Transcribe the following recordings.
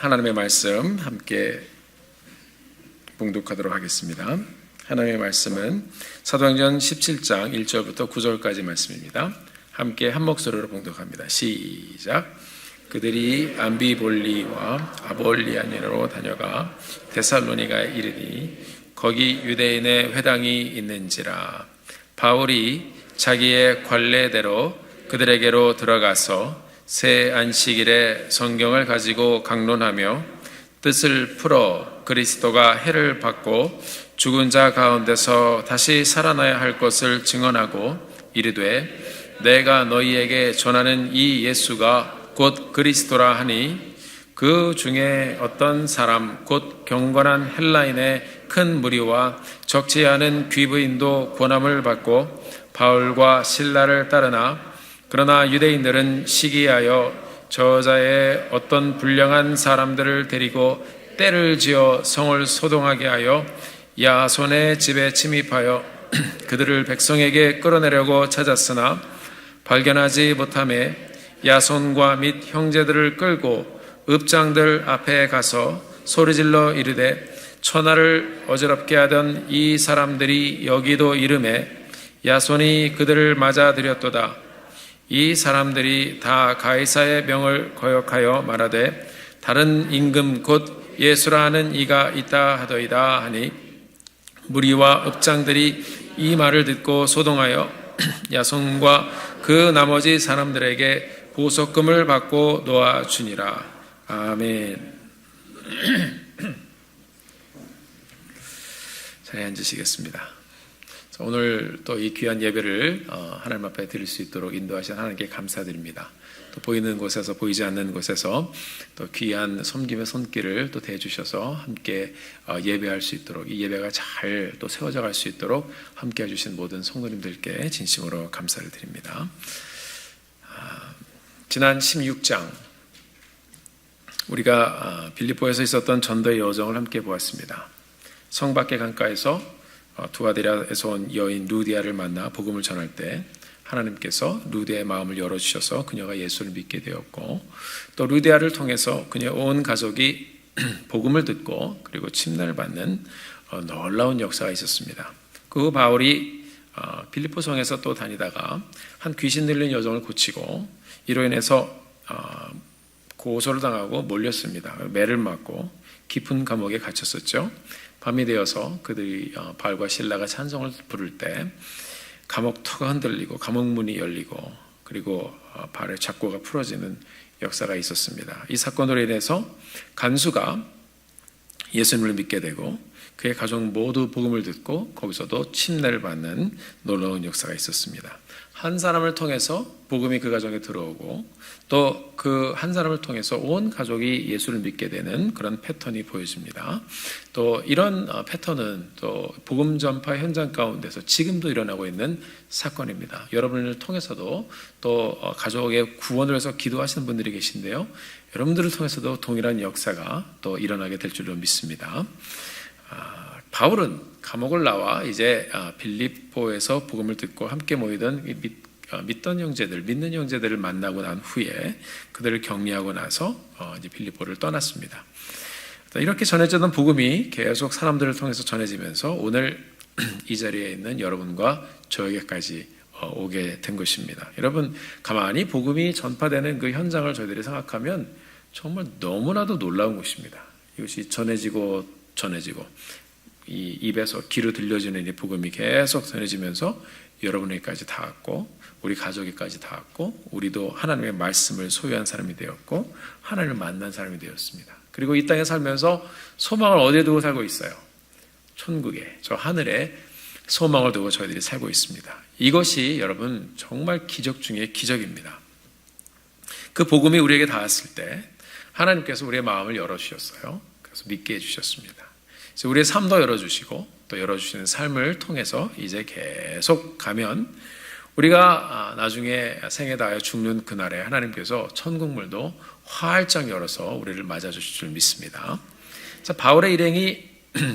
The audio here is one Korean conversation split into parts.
하나님의 말씀 함께 봉독하도록 하겠습니다. 하나님의 말씀은 사도행전 17장 1절부터 9절까지 말씀입니다. 함께 한 목소리로 봉독합니다. 시작. 그들이 암비볼리와 아볼리아니로 다녀가 데살로니가에 이르니 거기 유대인의 회당이 있는지라. 바울이 자기의 관례대로 그들에게로 들어가서 새 안식일에 성경을 가지고 강론하며 뜻을 풀어 그리스도가 해를 받고 죽은 자 가운데서 다시 살아나야 할 것을 증언하고 이르되 내가 너희에게 전하는 이 예수가 곧 그리스도라 하니 그 중에 어떤 사람 곧 경건한 헬라인의 큰 무리와 적지 않은 귀부인도 고난을 받고 바울과 실라를 따르나 그러나 유대인들은 시기하여 저자의 어떤 불량한 사람들을 데리고 때를 지어 성을 소동하게 하여 야손의 집에 침입하여 그들을 백성에게 끌어내려고 찾았으나 발견하지 못하매 야손과 및 형제들을 끌고 읍장들 앞에 가서 소리질러 이르되 천하를 어지럽게 하던 이 사람들이 여기도 이르매 야손이 그들을 맞아들였도다. 이 사람들이 다 가이사의 명을 거역하여 말하되 다른 임금 곧 예수라 하는 이가 있다 하더이다 하니 무리와 읍장들이 이 말을 듣고 소동하여 야손과 그 나머지 사람들에게 보석금을 받고 놓아주니라. 아멘. 자리에 앉으시겠습니다. 오늘 또 이 귀한 예배를 하나님 앞에 드릴 수 있도록 인도하신 하나님께 감사드립니다. 또 보이는 곳에서 보이지 않는 곳에서 또 귀한 섬김의 손길을 또 대주셔서 함께 예배할 수 있도록 이 예배가 잘 또 세워져 갈 수 있도록 함께 해주신 모든 성도님들께 진심으로 감사를 드립니다. 지난 16장 우리가 빌립보에서 있었던 전도의 여정을 함께 보았습니다. 성 밖의 강가에서 두아디라에서 온 여인 루디아를 만나 복음을 전할 때 하나님께서 루디아의 마음을 열어주셔서 그녀가 예수를 믿게 되었고 또 루디아를 통해서 그녀 온 가족이 복음을 듣고 그리고 침례를 받는 놀라운 역사가 있었습니다. 그 바울이 빌립보 성에서 또 다니다가 한 귀신 들린 여종을 고치고 이로 인해서 고소를 당하고 몰렸습니다. 매를 맞고 깊은 감옥에 갇혔었죠. 밤이 되어서 그들이 바울과 실라가 찬송을 부를 때 감옥 터가 흔들리고 감옥 문이 열리고 그리고 발의 잡고가 풀어지는 역사가 있었습니다. 이 사건으로 인해서 간수가 예수님을 믿게 되고 그의 가족 모두 복음을 듣고 거기서도 침례를 받는 놀라운 역사가 있었습니다. 한 사람을 통해서 복음이 그 가정에 들어오고 또 그 한 사람을 통해서 온 가족이 예수를 믿게 되는 그런 패턴이 보여집니다. 또 이런 패턴은 또 복음 전파 현장 가운데서 지금도 일어나고 있는 사건입니다. 여러분을 통해서도 또 가족의 구원을 위해서 기도하시는 분들이 계신데요. 여러분들을 통해서도 동일한 역사가 또 일어나게 될 줄로 믿습니다. 바울은 감옥을 나와 이제 빌립보에서 복음을 듣고 함께 모이던 믿던 형제들, 믿는 형제들을 만나고 난 후에 그들을 격리하고 나서 이제 빌립보를 떠났습니다. 이렇게 전해지던 복음이 계속 사람들을 통해서 전해지면서 오늘 이 자리에 있는 여러분과 저에게까지 오게 된 것입니다. 여러분 가만히 복음이 전파되는 그 현장을 저희들이 생각하면 정말 너무나도 놀라운 것입니다. 이것이 전해지고 이 입에서 귀로 들려지는 이 복음이 계속 전해지면서 여러분에게까지 닿았고 우리 가족에까지 닿았고 우리도 하나님의 말씀을 소유한 사람이 되었고 하나님을 만난 사람이 되었습니다. 그리고 이 땅에 살면서 소망을 어디에 두고 살고 있어요? 천국에, 저 하늘에 소망을 두고 저희들이 살고 있습니다. 이것이 여러분 정말 기적 중에 기적입니다. 그 복음이 우리에게 닿았을 때 하나님께서 우리의 마음을 열어주셨어요. 그래서 믿게 해주셨습니다. 우리의 삶도 열어주시고 또 열어주시는 삶을 통해서 이제 계속 가면 우리가 나중에 생에 다하여 죽는 그날에 하나님께서 천국문도 활짝 열어서 우리를 맞아주실 줄 믿습니다. 자, 바울의 일행이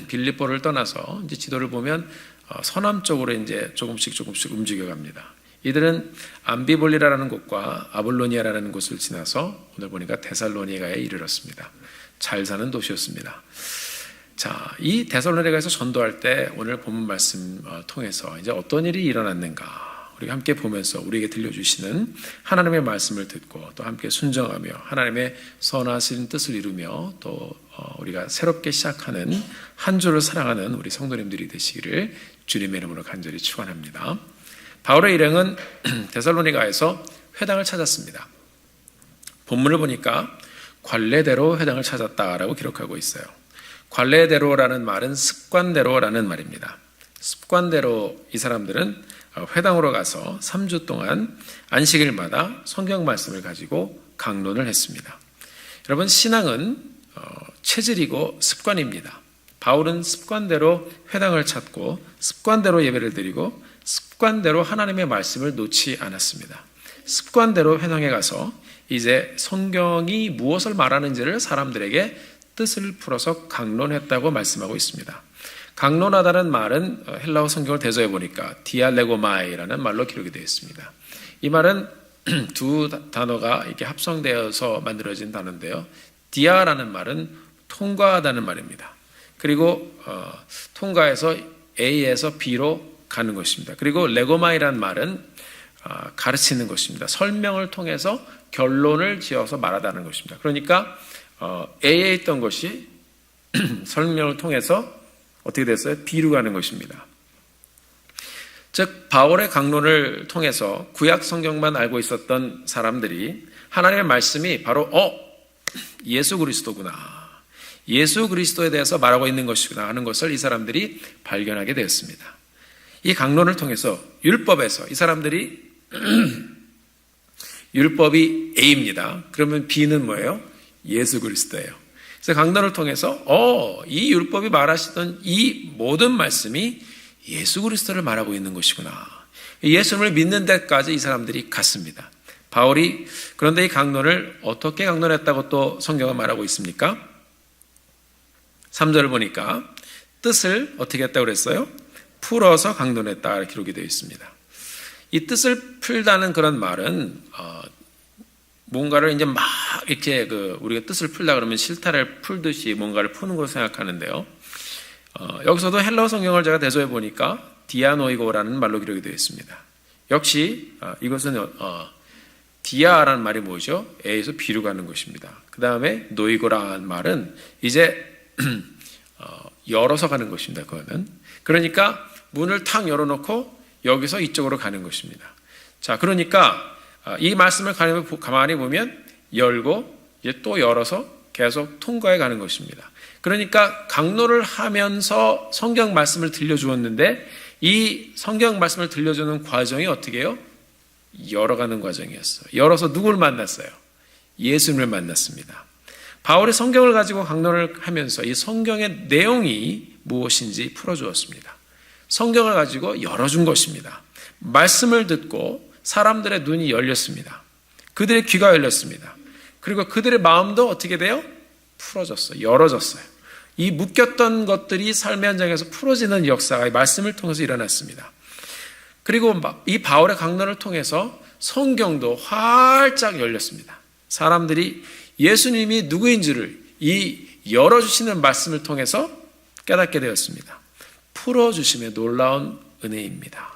빌립보를 떠나서 이제 지도를 보면 서남 쪽으로 이제 조금씩 움직여 갑니다. 이들은 암비볼리라는 곳과 아볼로니아라는 곳을 지나서 오늘 보니까 데살로니가에 이르렀습니다. 잘 사는 도시였습니다. 자, 이 데살로니가에서 전도할 때 오늘 본문 말씀 통해서 이제 어떤 일이 일어났는가 우리가 함께 보면서 우리에게 들려주시는 하나님의 말씀을 듣고 또 함께 순종하며 하나님의 선하신 뜻을 이루며 또 우리가 새롭게 시작하는 한 주를 사랑하는 우리 성도님들이 되시기를 주님의 이름으로 간절히 축원합니다. 바울의 일행은 데살로니가에서 회당을 찾았습니다. 본문을 보니까 관례대로 회당을 찾았다라고 기록하고 있어요. 관례대로라는 말은 습관대로라는 말입니다. 습관대로 이 사람들은 회당으로 가서 3주 동안 안식일마다 성경 말씀을 가지고 강론을 했습니다. 여러분, 신앙은 체질이고 습관입니다. 바울은 습관대로 회당을 찾고 습관대로 예배를 드리고 습관대로 하나님의 말씀을 놓지 않았습니다. 습관대로 회당에 가서 이제 성경이 무엇을 말하는지를 사람들에게 뜻을 풀어서 강론했다고 말씀하고 있습니다. 강론하다는 말은 헬라어 성경을 대조해 보니까 디알레고마이라는 말로 기록이 되어 있습니다. 이 말은 두 단어가 이렇게 합성되어서 만들어진 단어인데요. 디아라는 말은 통과하다는 말입니다. 그리고 통과해서 A에서 B로 가는 것입니다. 그리고 레고마이라는 말은 가르치는 것입니다. 설명을 통해서 결론을 지어서 말하다는 것입니다. 그러니까 A에 있던 것이 설명을 통해서 어떻게 됐어요? B로 가는 것입니다. 즉 바울의 강론을 통해서 구약 성경만 알고 있었던 사람들이 하나님의 말씀이 바로 예수 그리스도구나, 예수 그리스도에 대해서 말하고 있는 것이구나 하는 것을 이 사람들이 발견하게 되었습니다. 이 강론을 통해서 율법에서 이 사람들이 율법이 A입니다. 그러면 B는 뭐예요? 예수 그리스도예요. 그래서 강론을 통해서 이 율법이 말하시던 이 모든 말씀이 예수 그리스도를 말하고 있는 것이구나. 예수님을 믿는 데까지 이 사람들이 갔습니다. 바울이 그런데 이 강론을 어떻게 강론했다고 또 성경은 말하고 있습니까? 3절을 보니까 뜻을 어떻게 했다고 그랬어요? 풀어서 강론했다 기록이 되어 있습니다. 이 뜻을 풀다는 그런 말은 뭔가를 이제 막 이렇게 우리가 뜻을 풀다 그러면 실타래를 풀듯이 뭔가를 푸는 걸 생각하는데요. 여기서도 헬라어 성경을 제가 대조해 보니까 디아노이고라는 말로 기록이 되어 있습니다. 역시 이것은 디아라는 말이 뭐죠? A에서 B로 가는 것입니다. 그 다음에 노이고라는 말은 이제 열어서 가는 것입니다. 그거는 그러니까 문을 탁 열어놓고 여기서 이쪽으로 가는 것입니다. 자, 그러니까 이 말씀을 가만히 보면 열고 이제 또 열어서 계속 통과해 가는 것입니다. 그러니까 강론을 하면서 성경 말씀을 들려주었는데 이 성경 말씀을 들려주는 과정이 어떻게 해요? 열어가는 과정이었어요. 열어서 누구를 만났어요? 예수님을 만났습니다. 바울이 성경을 가지고 강론을 하면서 이 성경의 내용이 무엇인지 풀어주었습니다. 성경을 가지고 열어준 것입니다. 말씀을 듣고 사람들의 눈이 열렸습니다. 그들의 귀가 열렸습니다. 그리고 그들의 마음도 어떻게 돼요? 풀어졌어요. 열어졌어요. 이 묶였던 것들이 삶의 현장에서 풀어지는 역사가 이 말씀을 통해서 일어났습니다. 그리고 이 바울의 강론을 통해서 성경도 활짝 열렸습니다. 사람들이 예수님이 누구인지를 이 열어주시는 말씀을 통해서 깨닫게 되었습니다. 풀어주심의 놀라운 은혜입니다.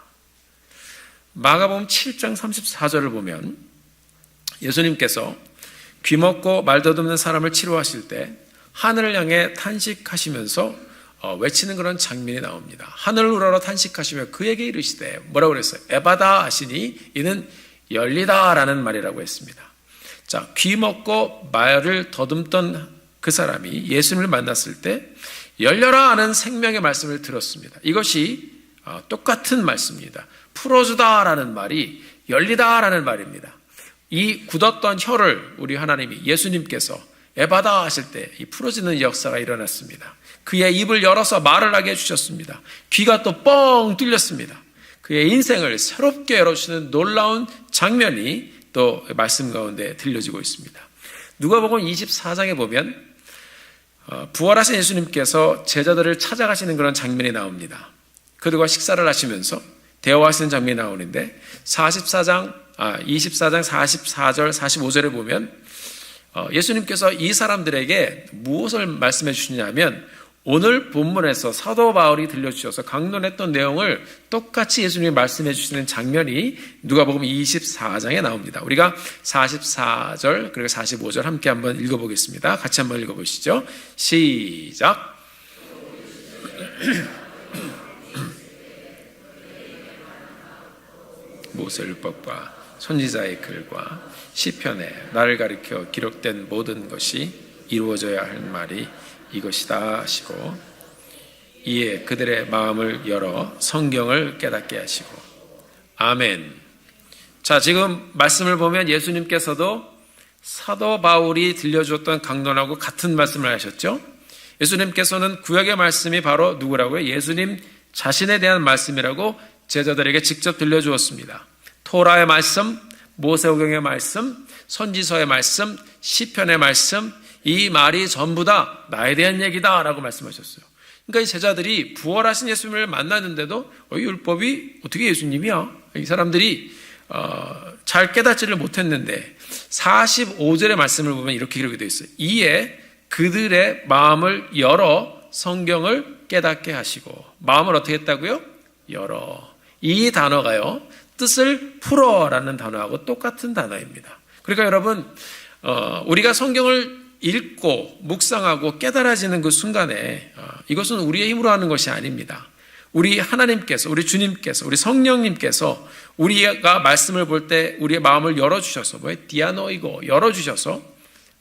마가복음 7장 34절을 보면 예수님께서 귀먹고 말 더듬는 사람을 치료하실 때 하늘을 향해 탄식하시면서 외치는 그런 장면이 나옵니다. 하늘을 우러러 탄식하시며 그에게 이르시되 뭐라고 그랬어요? 에바다 하시니 이는 열리다라는 말이라고 했습니다. 자, 귀먹고 말을 더듬던 그 사람이 예수님을 만났을 때 열려라 하는 생명의 말씀을 들었습니다. 이것이 똑같은 말씀입니다. 풀어주다라는 말이 열리다라는 말입니다. 이 굳었던 혀를 우리 하나님이 예수님께서 에바다 하실 때 이 풀어지는 역사가 일어났습니다. 그의 입을 열어서 말을 하게 해주셨습니다. 귀가 또 뻥 뚫렸습니다. 그의 인생을 새롭게 열어주시는 놀라운 장면이 또 말씀 가운데 들려지고 있습니다. 누가복음 24장에 보면 부활하신 예수님께서 제자들을 찾아가시는 그런 장면이 나옵니다. 그들과 식사를 하시면서 대화하시는 장면이 나오는데 24장 44절 45절에 보면 예수님께서 이 사람들에게 무엇을 말씀해 주시냐면 오늘 본문에서 사도 바울이 들려주셔서 강론했던 내용을 똑같이 예수님이 말씀해 주시는 장면이 누가복음 24장에 나옵니다. 우리가 44절 그리고 45절 함께 한번 읽어보겠습니다. 같이 한번 읽어보시죠. 시작. 모세율법과 선지자의 글과 시편에 나를 가리켜 기록된 모든 것이 이루어져야 할 말이 이것이다 하시고 이에 그들의 마음을 열어 성경을 깨닫게 하시고 아멘. 자, 지금 말씀을 보면 예수님께서도 사도 바울이 들려주었던 강론하고 같은 말씀을 하셨죠. 예수님께서는 구약의 말씀이 바로 누구라고요? 예수님 자신에 대한 말씀이라고 제자들에게 직접 들려주었습니다. 토라의 말씀, 모세오경의 말씀, 선지서의 말씀, 시편의 말씀, 이 말이 전부 다 나에 대한 얘기다 라고 말씀하셨어요. 그러니까 이 제자들이 부활하신 예수님을 만났는데도 이 율법이 어떻게 예수님이야? 이 사람들이 잘 깨닫지를 못했는데 45절의 말씀을 보면 이렇게 기록이 되어 있어요. 이에 그들의 마음을 열어 성경을 깨닫게 하시고 마음을 어떻게 했다고요? 열어. 이 단어가요. 뜻을 풀어라는 단어하고 똑같은 단어입니다. 그러니까 여러분 우리가 성경을 읽고 묵상하고 깨달아지는 그 순간에 이것은 우리의 힘으로 하는 것이 아닙니다. 우리 하나님께서, 우리 주님께서, 우리 성령님께서 우리가 말씀을 볼 때 우리의 마음을 열어주셔서 디아노이고 열어주셔서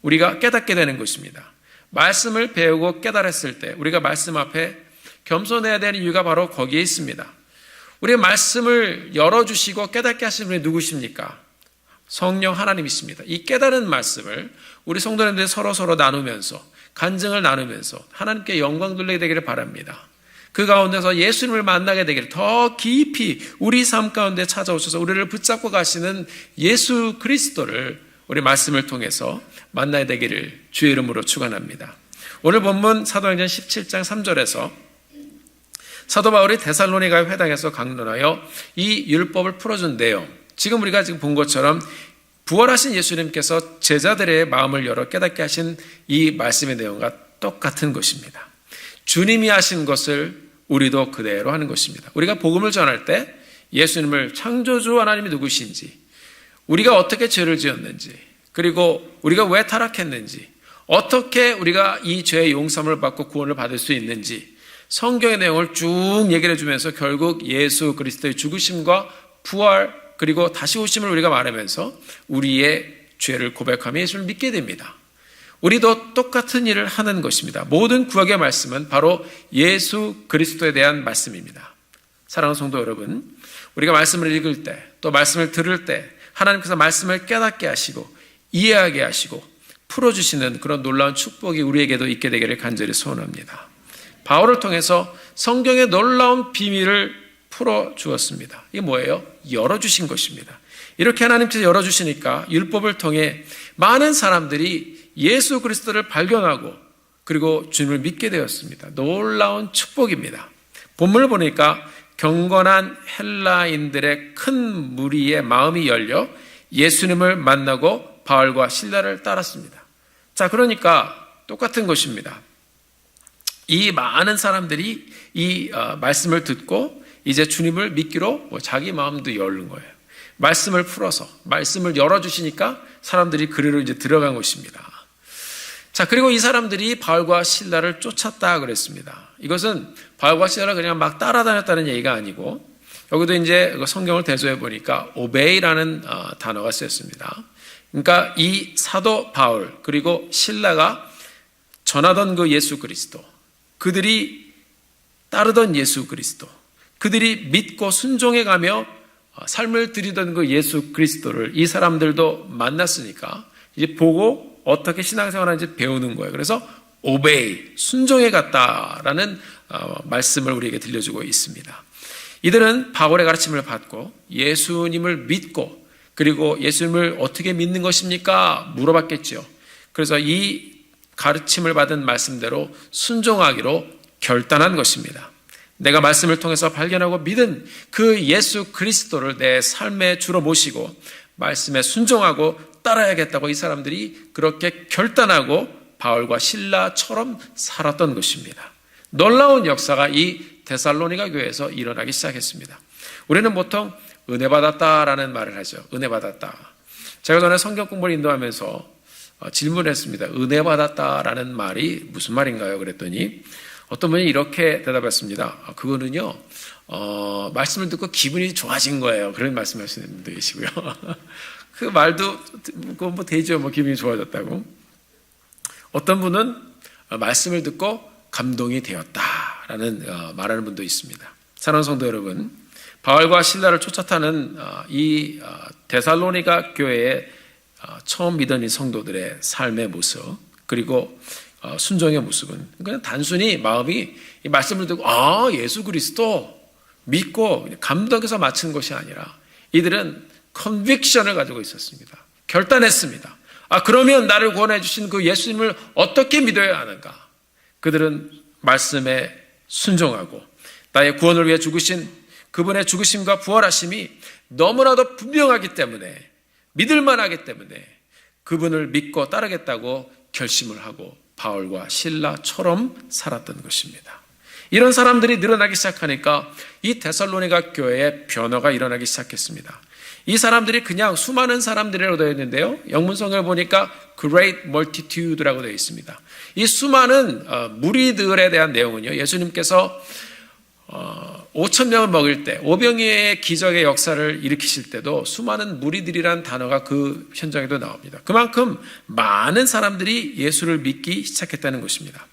우리가 깨닫게 되는 것입니다. 말씀을 배우고 깨달았을 때 우리가 말씀 앞에 겸손해야 되는 이유가 바로 거기에 있습니다. 우리의 말씀을 열어주시고 깨닫게 하시는 분이 누구십니까? 성령 하나님이십니다. 이 깨달은 말씀을 우리 성도님들 서로 나누면서 간증을 나누면서 하나님께 영광 돌리게 되기를 바랍니다. 그 가운데서 예수님을 만나게 되기를 더 깊이 우리 삶 가운데 찾아오셔서 우리를 붙잡고 가시는 예수 그리스도를 우리 말씀을 통해서 만나야 되기를 주의 이름으로 축원합니다. 오늘 본문 사도행전 17장 3절에서 사도 바울이 데살로니가 회당에서 강론하여 이 율법을 풀어준 내용, 지금 우리가 지금 본 것처럼 부활하신 예수님께서 제자들의 마음을 열어 깨닫게 하신 이 말씀의 내용과 똑같은 것입니다. 주님이 하신 것을 우리도 그대로 하는 것입니다. 우리가 복음을 전할 때 예수님을 창조주 하나님이 누구신지, 우리가 어떻게 죄를 지었는지, 그리고 우리가 왜 타락했는지, 어떻게 우리가 이 죄의 용서를 받고 구원을 받을 수 있는지 성경의 내용을 쭉 얘기를 해주면서 결국 예수 그리스도의 죽으심과 부활 그리고 다시 오심을 우리가 말하면서 우리의 죄를 고백하며 예수를 믿게 됩니다. 우리도 똑같은 일을 하는 것입니다. 모든 구약의 말씀은 바로 예수 그리스도에 대한 말씀입니다. 사랑하는 성도 여러분, 우리가 말씀을 읽을 때 또 말씀을 들을 때 하나님께서 말씀을 깨닫게 하시고 이해하게 하시고 풀어주시는 그런 놀라운 축복이 우리에게도 있게 되기를 간절히 소원합니다. 바울을 통해서 성경의 놀라운 비밀을 풀어주었습니다. 이게 뭐예요? 열어주신 것입니다. 이렇게 하나님께서 열어주시니까 율법을 통해 많은 사람들이 예수 그리스도를 발견하고 그리고 주님을 믿게 되었습니다. 놀라운 축복입니다. 본문을 보니까 경건한 헬라인들의 큰 무리의 마음이 열려 예수님을 만나고 바울과 실라를 따랐습니다. 자, 그러니까 똑같은 것입니다. 이 많은 사람들이 이 말씀을 듣고 이제 주님을 믿기로 자기 마음도 열는 거예요. 말씀을 풀어서 말씀을 열어주시니까 사람들이 그리로 이제 들어간 것입니다. 자, 그리고 이 사람들이 바울과 실라를 쫓았다 그랬습니다. 이것은 바울과 실라를 그냥 막 따라다녔다는 얘기가 아니고 여기도 이제 성경을 대조해 보니까 obey라는 단어가 쓰였습니다. 그러니까 이 사도 바울 그리고 실라가 전하던 그 예수 그리스도, 그들이 따르던 예수 그리스도, 그들이 믿고 순종해가며 삶을 드리던 그 예수 그리스도를 이 사람들도 만났으니까 이제 보고 어떻게 신앙생활하는지 배우는 거예요. 그래서 obey, 순종해 갔다라는 말씀을 우리에게 들려주고 있습니다. 이들은 바울의 가르침을 받고 예수님을 믿고 그리고 예수님을 어떻게 믿는 것입니까? 물어봤겠죠. 그래서 이 가르침을 받은 말씀대로 순종하기로 결단한 것입니다. 내가 말씀을 통해서 발견하고 믿은 그 예수 그리스도를 내 삶의 주로 모시고 말씀에 순종하고 따라야겠다고 이 사람들이 그렇게 결단하고 바울과 실라처럼 살았던 것입니다. 놀라운 역사가 이 데살로니가 교회에서 일어나기 시작했습니다. 우리는 보통 은혜 받았다라는 말을 하죠. 은혜 받았다. 제가 전에 성경 공부를 인도하면서 질문을 했습니다. 은혜 받았다라는 말이 무슨 말인가요? 그랬더니 어떤 분이 이렇게 대답했습니다. 그거는요, 말씀을 듣고 기분이 좋아진 거예요. 그런 말씀하시는 분도 계시고요. 그 말도 뭐 되죠. 뭐 기분이 좋아졌다고. 어떤 분은 말씀을 듣고 감동이 되었다라는 말하는 분도 있습니다. 사랑하는 성도 여러분, 바울과 실라를 쫓아타는 이 데살로니가 교회의 처음 믿은 이 성도들의 삶의 모습, 그리고 순종의 모습은 그냥 단순히 마음이 이 말씀을 듣고 예수 그리스도 믿고 감동해서 마치는 것이 아니라 이들은 컨빅션을 가지고 있었습니다. 결단했습니다. 그러면 나를 구원해 주신 그 예수님을 어떻게 믿어야 하는가? 그들은 말씀에 순종하고 나의 구원을 위해 죽으신 그분의 죽으심과 부활하심이 너무나도 분명하기 때문에, 믿을 만하기 때문에 그분을 믿고 따르겠다고 결심을 하고 바울과 실라처럼 살았던 것입니다. 이런 사람들이 늘어나기 시작하니까 이 데살로니가 교회에 변화가 일어나기 시작했습니다. 이 사람들이 그냥 수많은 사람들이라고 되어 있는데요, 영문성을 보니까 great multitude라고 되어 있습니다. 이 수많은 무리들에 대한 내용은요, 예수님께서 5,000명을 먹일 때, 오병이의 기적의 역사를 일으키실 때도 수많은 무리들이란 단어가 그 현장에도 나옵니다. 그만큼 많은 사람들이 예수를 믿기 시작했다는 것입니다.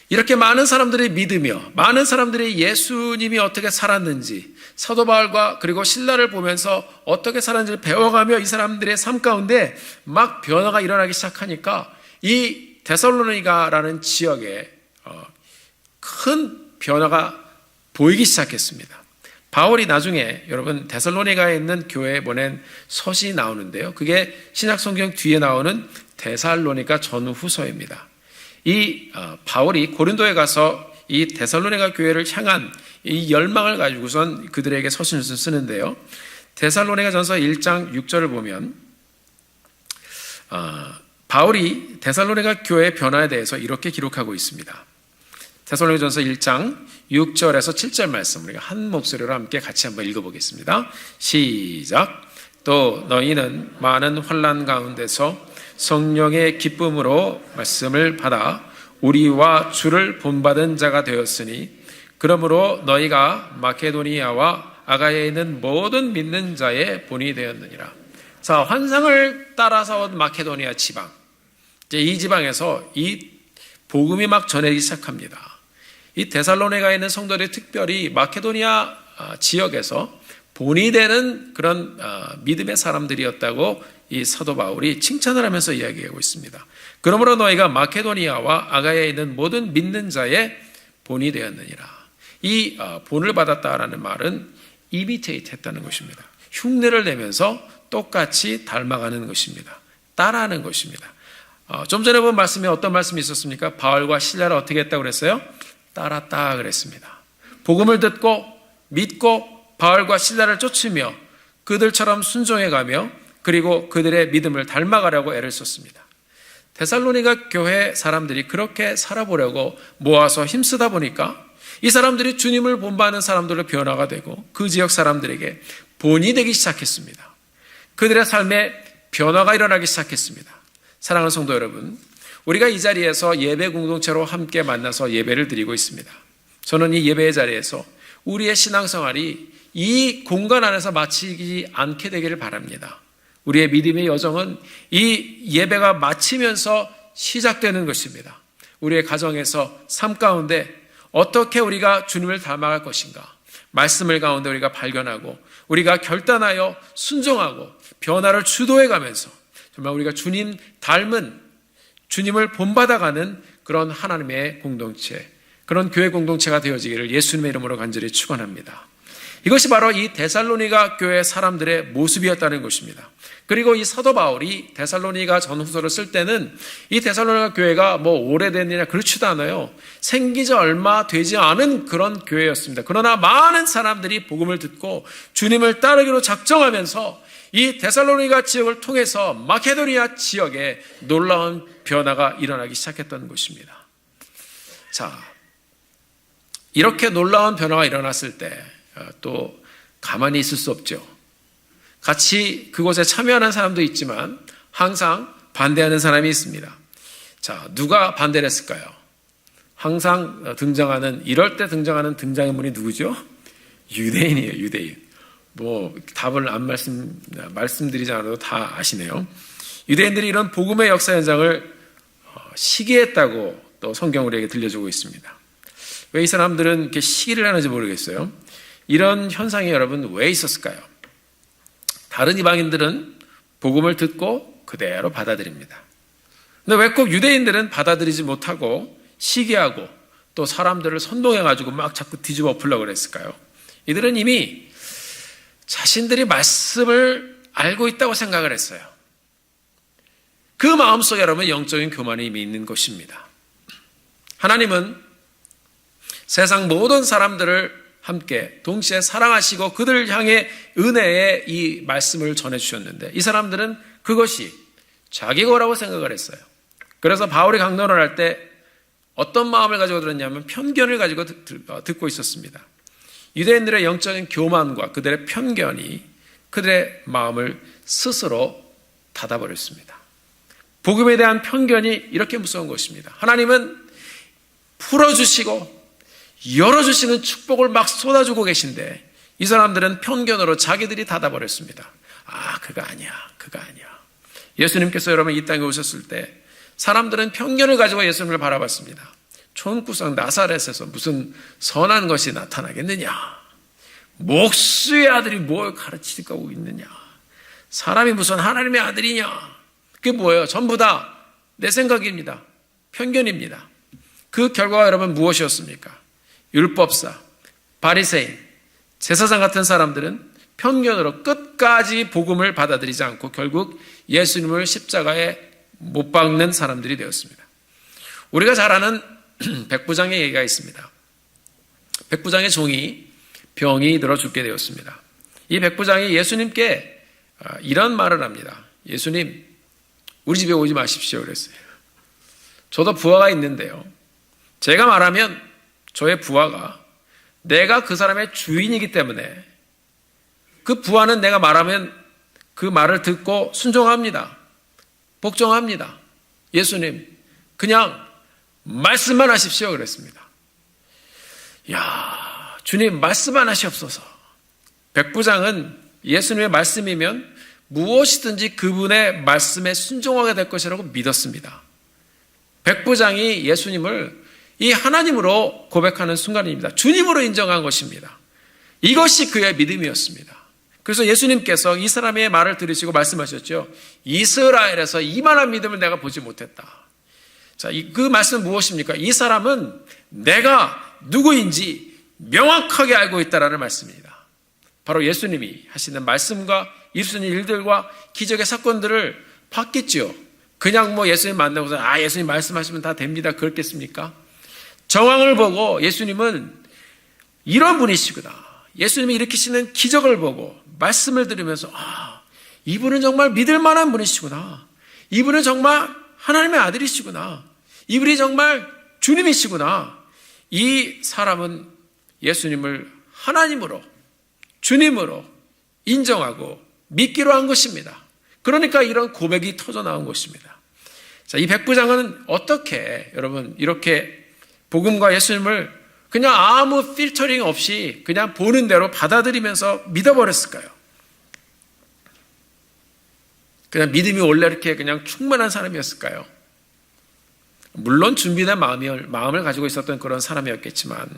이렇게 많은 사람들이 믿으며 많은 사람들이 예수님이 어떻게 살았는지, 사도 바울과 그리고 실라를 보면서 어떻게 살았는지를 배워가며 이 사람들의 삶 가운데 막 변화가 일어나기 시작하니까 이 데살로니가라는 지역에 큰 변화가 보이기 시작했습니다. 바울이 나중에 여러분 데살로니가에 있는 교회에 보낸 서신이 나오는데요, 그게 신약성경 뒤에 나오는 데살로니가 전후서입니다. 이 바울이 고린도에 가서 이 데살로니가 교회를 향한 이 열망을 가지고선 그들에게 서신을 쓰는데요, 데살로니가 전서 1장 6절을 보면 바울이 데살로니가 교회의 변화에 대해서 이렇게 기록하고 있습니다. 데살로니가 전서 1장 6절에서 7절 말씀 우리가 한 목소리로 함께 같이 한번 읽어보겠습니다. 시작. 또 너희는 많은 환난 가운데서 성령의 기쁨으로 말씀을 받아 우리와 주를 본받은 자가 되었으니 그러므로 너희가 마케도니아와 아가야에 있는 모든 믿는 자의 본이 되었느니라. 자, 환상을 따라서 온 마케도니아 지방, 이제 이 지방에서 이 복음이 막 전해지기 시작합니다. 이 데살로니가에 있는 성도들이 특별히 마케도니아 지역에서 본이 되는 그런 믿음의 사람들이었다고 이 사도 바울이 칭찬을 하면서 이야기하고 있습니다. 그러므로 너희가 마케도니아와 아가야에 있는 모든 믿는 자의 본이 되었느니라. 이 본을 받았다라는 말은 이미테이트 했다는 것입니다. 흉내를 내면서 똑같이 닮아가는 것입니다. 따라하는 것입니다. 좀 전에 본 말씀에 어떤 말씀이 있었습니까? 바울과 실라를 어떻게 했다고 그랬어요? 따랐다 그랬습니다. 복음을 듣고 믿고 바울과 실라를 쫓으며 그들처럼 순종해가며 그리고 그들의 믿음을 닮아가려고 애를 썼습니다. 데살로니가 교회 사람들이 그렇게 살아보려고 모아서 힘쓰다 보니까 이 사람들이 주님을 본받는 사람들로 변화가 되고 그 지역 사람들에게 본이 되기 시작했습니다. 그들의 삶에 변화가 일어나기 시작했습니다. 사랑하는 성도 여러분, 우리가 이 자리에서 예배 공동체로 함께 만나서 예배를 드리고 있습니다. 저는 이 예배의 자리에서 우리의 신앙생활이 이 공간 안에서 마치지 않게 되기를 바랍니다. 우리의 믿음의 여정은 이 예배가 마치면서 시작되는 것입니다. 우리의 가정에서 삶 가운데 어떻게 우리가 주님을 닮아갈 것인가, 말씀을 가운데 우리가 발견하고 우리가 결단하여 순종하고 변화를 주도해가면서 정말 우리가 주님 닮은, 주님을 본받아가는 그런 하나님의 공동체, 그런 교회 공동체가 되어지기를 예수님의 이름으로 간절히 축원합니다. 이것이 바로 이 데살로니가 교회 사람들의 모습이었다는 것입니다. 그리고 이 사도 바울이 데살로니가 전후서를 쓸 때는 이 데살로니가 교회가 뭐 오래됐느냐 그렇지도 않아요. 생기지 얼마 되지 않은 그런 교회였습니다. 그러나 많은 사람들이 복음을 듣고 주님을 따르기로 작정하면서 이 데살로니가 지역을 통해서 마케도니아 지역에 놀라운 변화가 일어나기 시작했던 것입니다. 자, 이렇게 놀라운 변화가 일어났을 때 또 가만히 있을 수 없죠. 같이 그곳에 참여하는 사람도 있지만 항상 반대하는 사람이 있습니다. 자, 누가 반대를 했을까요? 항상 등장하는, 이럴 때 등장하는 등장인물이 누구죠? 유대인이에요, 유대인. 뭐 답을 안 말씀드리지 않아도 다 아시네요. 유대인들이 이런 복음의 역사 현장을 시기했다고 또 성경 우리에게 들려주고 있습니다. 왜 이 사람들은 이렇게 시기를 하는지 모르겠어요. 이런 현상이 여러분 왜 있었을까요? 다른 이방인들은 복음을 듣고 그대로 받아들입니다. 근데 왜 꼭 유대인들은 받아들이지 못하고 시기하고 또 사람들을 선동해가지고 막 자꾸 뒤집어 엎으려고 그랬을까요? 이들은 이미 자신들이 말씀을 알고 있다고 생각을 했어요. 그 마음속에 여러분 영적인 교만이 이미 있는 것입니다. 하나님은 세상 모든 사람들을 함께 동시에 사랑하시고 그들을 향해 은혜의 이 말씀을 전해주셨는데 이 사람들은 그것이 자기 거라고 생각을 했어요. 그래서 바울이 강론을 할 때 어떤 마음을 가지고 들었냐면 편견을 가지고 듣고 있었습니다. 유대인들의 영적인 교만과 그들의 편견이 그들의 마음을 스스로 닫아버렸습니다. 복음에 대한 편견이 이렇게 무서운 것입니다. 하나님은 풀어주시고 열어주시는 축복을 막 쏟아주고 계신데 이 사람들은 편견으로 자기들이 닫아버렸습니다. 아, 그거 아니야. 그거 아니야. 예수님께서 여러분 이 땅에 오셨을 때 사람들은 편견을 가지고 예수님을 바라봤습니다. 촌구석 나사렛에서 무슨 선한 것이 나타나겠느냐. 목수의 아들이 뭘 가르치고 있느냐. 사람이 무슨 하나님의 아들이냐. 그게 뭐예요? 전부 다 내 생각입니다. 편견입니다. 그 결과가 여러분 무엇이었습니까? 율법사, 바리새인, 제사장 같은 사람들은 편견으로 끝까지 복음을 받아들이지 않고 결국 예수님을 십자가에 못 박는 사람들이 되었습니다. 우리가 잘 아는 백부장의 얘기가 있습니다. 백부장의 종이 병이 들어 죽게 되었습니다. 이 백부장이 예수님께 이런 말을 합니다. 예수님, 우리 집에 오지 마십시오 그랬어요. 저도 부하가 있는데요. 제가 말하면 저의 부하가 내가 그 사람의 주인이기 때문에 그 부하는 내가 말하면 그 말을 듣고 순종합니다. 복종합니다. 예수님, 그냥 말씀만 하십시오 그랬습니다. 야, 주님 말씀만 하시옵소서. 백부장은 예수님의 말씀이면 무엇이든지 그분의 말씀에 순종하게 될 것이라고 믿었습니다. 백부장이 예수님을 이 하나님으로 고백하는 순간입니다. 주님으로 인정한 것입니다. 이것이 그의 믿음이었습니다. 그래서 예수님께서 이 사람의 말을 들으시고 말씀하셨죠. 이스라엘에서 이만한 믿음을 내가 보지 못했다. 자, 그 말씀은 무엇입니까? 이 사람은 내가 누구인지 명확하게 알고 있다라는 말씀입니다. 바로 예수님이 하시는 말씀과 이루시는 일들과 기적의 사건들을 봤겠지요. 그냥 뭐 예수님 만나고서 예수님 말씀하시면 다 됩니다. 그렇겠습니까? 정황을 보고 예수님은 이런 분이시구나. 예수님이 일으키시는 기적을 보고 말씀을 들으면서 이분은 정말 믿을 만한 분이시구나. 이분은 정말 하나님의 아들이시구나. 이분이 정말 주님이시구나. 이 사람은 예수님을 하나님으로 주님으로 인정하고 믿기로 한 것입니다. 그러니까 이런 고백이 터져 나온 것입니다. 자, 이 백부장은 어떻게 여러분 이렇게 복음과 예수님을 그냥 아무 필터링 없이 그냥 보는 대로 받아들이면서 믿어버렸을까요? 그냥 믿음이 원래 이렇게 그냥 충만한 사람이었을까요? 물론 준비된 마음을 가지고 있었던 그런 사람이었겠지만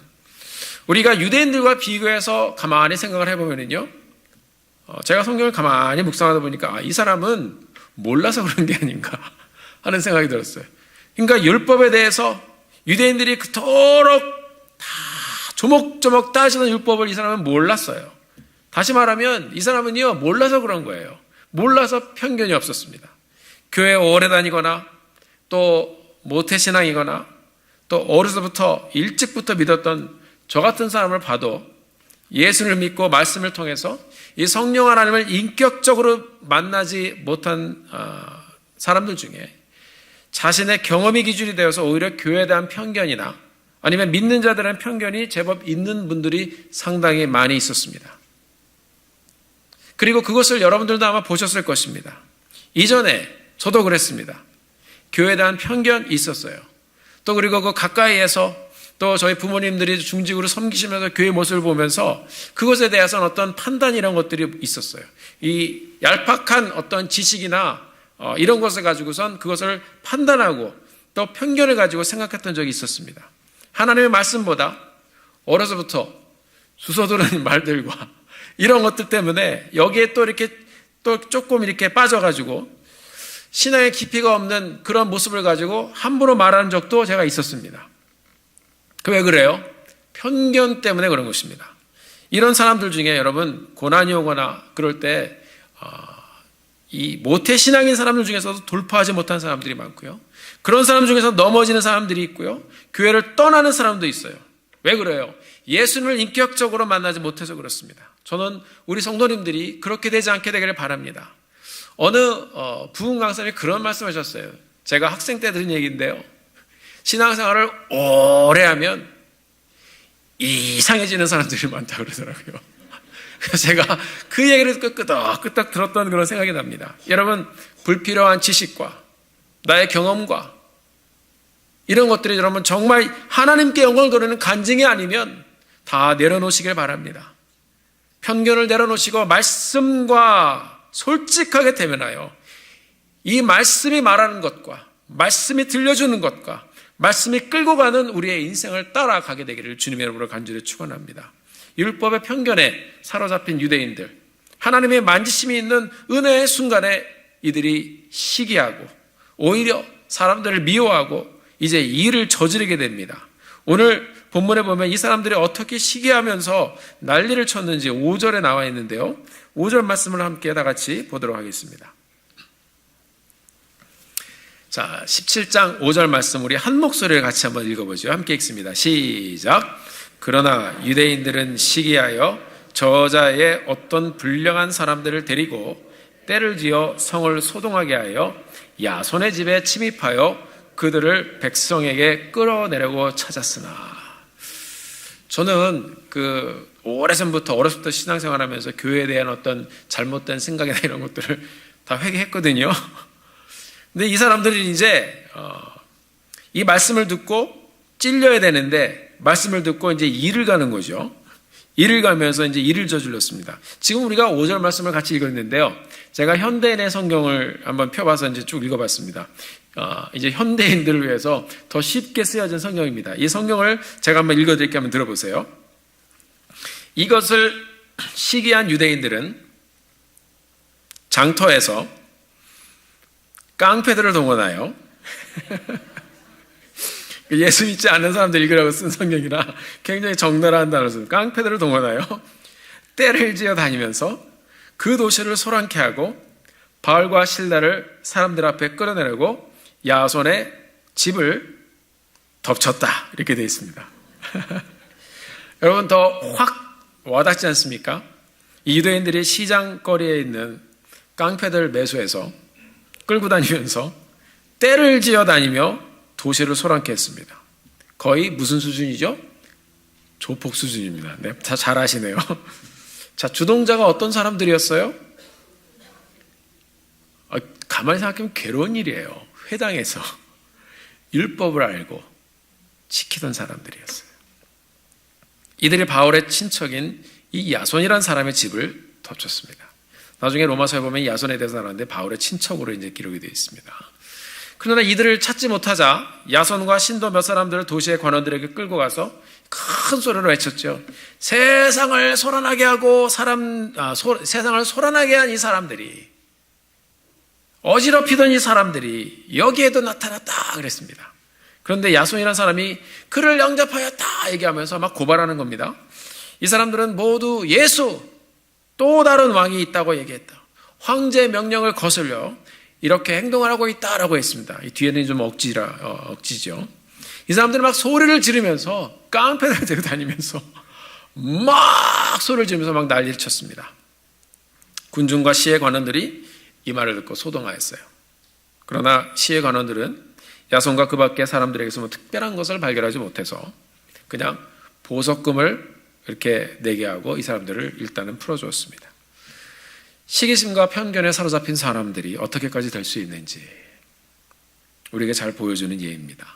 우리가 유대인들과 비교해서 가만히 생각을 해보면요, 제가 성경을 가만히 묵상하다 보니까 이 사람은 몰라서 그런 게 아닌가 하는 생각이 들었어요. 그러니까 율법에 대해서 유대인들이 그토록 다 조목조목 따지는 율법을 이 사람은 몰랐어요. 다시 말하면 이 사람은요 몰라서 그런 거예요. 몰라서 편견이 없었습니다. 교회 오래 다니거나 또 모태신앙이거나 또 어려서부터 일찍부터 믿었던 저 같은 사람을 봐도 예수를 믿고 말씀을 통해서 이 성령 하나님을 인격적으로 만나지 못한 사람들 중에 자신의 경험이 기준이 되어서 오히려 교회에 대한 편견이나 아니면 믿는 자들에 대한 편견이 제법 있는 분들이 상당히 많이 있었습니다. 그리고 그것을 여러분들도 아마 보셨을 것입니다. 이전에 저도 그랬습니다. 교회에 대한 편견이 있었어요. 또 그리고 그 가까이에서 또 저희 부모님들이 중직으로 섬기시면서 교회 모습을 보면서 그것에 대해서는 어떤 판단 이런 것들이 있었어요. 이 얄팍한 어떤 지식이나 이런 것을 가지고선 그것을 판단하고 또 편견을 가지고 생각했던 적이 있었습니다. 하나님의 말씀보다 어려서부터 주워들은 말들과 이런 것들 때문에 여기에 또 이렇게 또 조금 이렇게 빠져가지고 신앙의 깊이가 없는 그런 모습을 가지고 함부로 말하는 적도 제가 있었습니다. 왜 그래요? 편견 때문에 그런 것입니다. 이런 사람들 중에 여러분 고난이 오거나 그럴 때 이 모태신앙인 사람들 중에서도 돌파하지 못한 사람들이 많고요. 그런 사람 중에서 넘어지는 사람들이 있고요. 교회를 떠나는 사람도 있어요. 왜 그래요? 예수님을 인격적으로 만나지 못해서 그렇습니다. 저는 우리 성도님들이 그렇게 되지 않게 되기를 바랍니다. 어느 부흥 강사님이 그런 말씀하셨어요. 제가 학생 때 들은 얘기인데요. 신앙생활을 오래 하면 이상해지는 사람들이 많다고 그러더라고요. 그래서 제가 그 얘기를 끄떡끄떡 들었던 그런 생각이 납니다. 여러분, 불필요한 지식과 나의 경험과 이런 것들이 여러분 정말 하나님께 영광을 돌리는 간증이 아니면 다 내려놓으시길 바랍니다. 편견을 내려놓으시고 말씀과 솔직하게 대면하여 이 말씀이 말하는 것과 말씀이 들려주는 것과 말씀이 끌고 가는 우리의 인생을 따라가게 되기를 주님의 이름으로 간절히 축원합니다. 율법의 편견에 사로잡힌 유대인들, 하나님의 만지심이 있는 은혜의 순간에 이들이 시기하고 오히려 사람들을 미워하고 이제 일을 저지르게 됩니다. 오늘 본문에 보면 이 사람들이 어떻게 시기하면서 난리를 쳤는지 5절에 나와 있는데요. 5절 말씀을 함께 다 같이 보도록 하겠습니다. 자, 17장 5절 말씀 우리 한 목소리를 같이 한번 읽어보죠. 함께 읽습니다. 시작. 그러나 유대인들은 시기하여 저자의 어떤 불량한 사람들을 데리고 때를 지어 성을 소동하게 하여 야손의 집에 침입하여 그들을 백성에게 끌어내려고 찾았으나, 저는 오래전부터 어렸을 때 신앙생활하면서 교회에 대한 어떤 잘못된 생각이나 이런 것들을 다 회개했거든요. 근데 이 사람들이 이제 이 말씀을 듣고 찔려야 되는데 말씀을 듣고 이제 일을 가는 거죠. 일을 가면서 이제 일을 저질렀습니다. 지금 우리가 5절 말씀을 같이 읽었는데요. 제가 현대인의 성경을 한번 펴봐서 이제 쭉 읽어봤습니다. 이제 현대인들을 위해서 더 쉽게 쓰여진 성경입니다. 이 성경을 제가 한번 읽어드릴게요. 한번 들어보세요. 이것을 시기한 유대인들은 장터에서 깡패들을 동원하여 예수 믿지 않는 사람들 읽으라고 쓴 성경이라 굉장히 적나라한 단어를 씁니다. 깡패들을 동원하여 떼를 지어 다니면서 그 도시를 소란케 하고 바알과 실라를 사람들 앞에 끌어내려고 야손의 집을 덮쳤다. 이렇게 되어 있습니다. 여러분, 더 확 와닿지 않습니까? 이 유대인들이 시장거리에 있는 깡패들 매수해서 끌고 다니면서 떼를 지어 다니며 도시를 소란케 했습니다. 거의 무슨 수준이죠? 조폭 수준입니다. 네, 잘 아시네요. 자, 주동자가 어떤 사람들이었어요? 가만히 생각하면 괴로운 일이에요. 회당에서 율법을 알고 지키던 사람들이었어요. 이들이 바울의 친척인 이 야손이라는 사람의 집을 덮쳤습니다. 나중에 로마서에 보면 야손에 대해서 나오는데 바울의 친척으로 이제 기록이 되어 있습니다. 그러나 이들을 찾지 못하자 야손과 신도 몇 사람들을 도시의 관원들에게 끌고 가서 큰 소리로 외쳤죠. 세상을 소란하게 하고 세상을 소란하게 한 이 사람들이, 어지럽히던 이 사람들이 여기에도 나타났다 그랬습니다. 그런데 야손이라는 사람이 그를 영접하였다 얘기하면서 막 고발하는 겁니다. 이 사람들은 모두 예수, 또 다른 왕이 있다고 얘기했다. 황제의 명령을 거슬려 이렇게 행동을 하고 있다라고 했습니다. 이 뒤에는 좀 억지죠. 이 사람들은 막 소리를 지르면서 깡패를 들고 다니면서 막 막 소리를 지르면서 막 난리를 쳤습니다. 군중과 시의 관원들이 이 말을 듣고 소동하였어요. 그러나 시의 관원들은 야손과 그 밖의 사람들에게서 뭐 특별한 것을 발견하지 못해서 그냥 보석금을 이렇게 내게 하고 이 사람들을 일단은 풀어주었습니다. 시기심과 편견에 사로잡힌 사람들이 어떻게까지 될 수 있는지 우리에게 잘 보여주는 예입니다.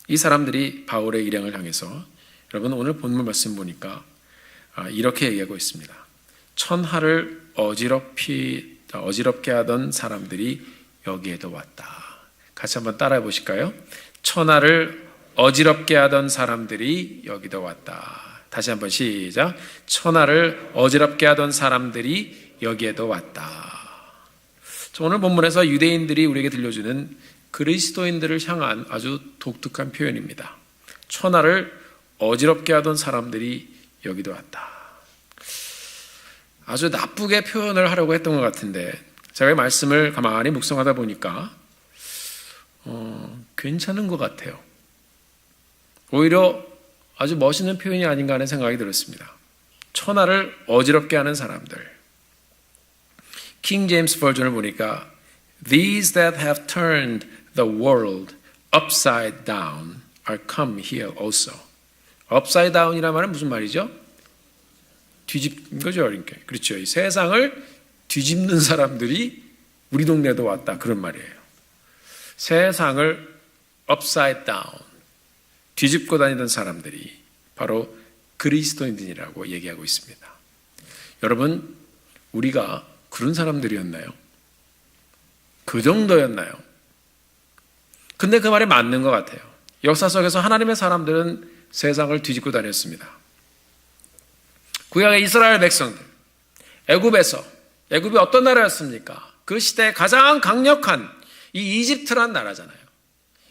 이 사람들이 바울의 일행을 향해서, 여러분 오늘 본문 말씀 보니까 이렇게 얘기하고 있습니다. 천하를 어지럽게 하던 사람들이 여기에도 왔다. 같이 한번 따라해 보실까요? 천하를 어지럽게 하던 사람들이 여기도 왔다. 다시 한번 시작. 천하를 어지럽게 하던 사람들이 여기에도 왔다. 오늘 본문에서 유대인들이 우리에게 들려주는 그리스도인들을 향한 아주 독특한 표현입니다. 천하를 어지럽게 하던 사람들이 여기도 왔다. 아주 나쁘게 표현을 하려고 했던 것 같은데 제가 이 말씀을 가만히 묵상하다 보니까 괜찮은 것 같아요. 오히려 아주 멋있는 표현이 아닌가 하는 생각이 들었습니다. 천하를 어지럽게 하는 사람들. 킹 제임스 버전을 보니까 These that have turned the world upside down are come here also. upside down이라는 말은 무슨 말이죠? 뒤집는 거죠. 그렇죠. 이 세상을 뒤집는 사람들이 우리 동네에도 왔다. 그런 말이에요. 세상을 upside down, 뒤집고 다니던 사람들이 바로 그리스도인들이라고 얘기하고 있습니다. 여러분, 우리가 그런 사람들이었나요? 그 정도였나요? 근데 그 말이 맞는 것 같아요. 역사 속에서 하나님의 사람들은 세상을 뒤집고 다녔습니다. 구약의 이스라엘 백성들, 애굽이 어떤 나라였습니까? 그 시대에 가장 강력한 이 이집트란 나라잖아요.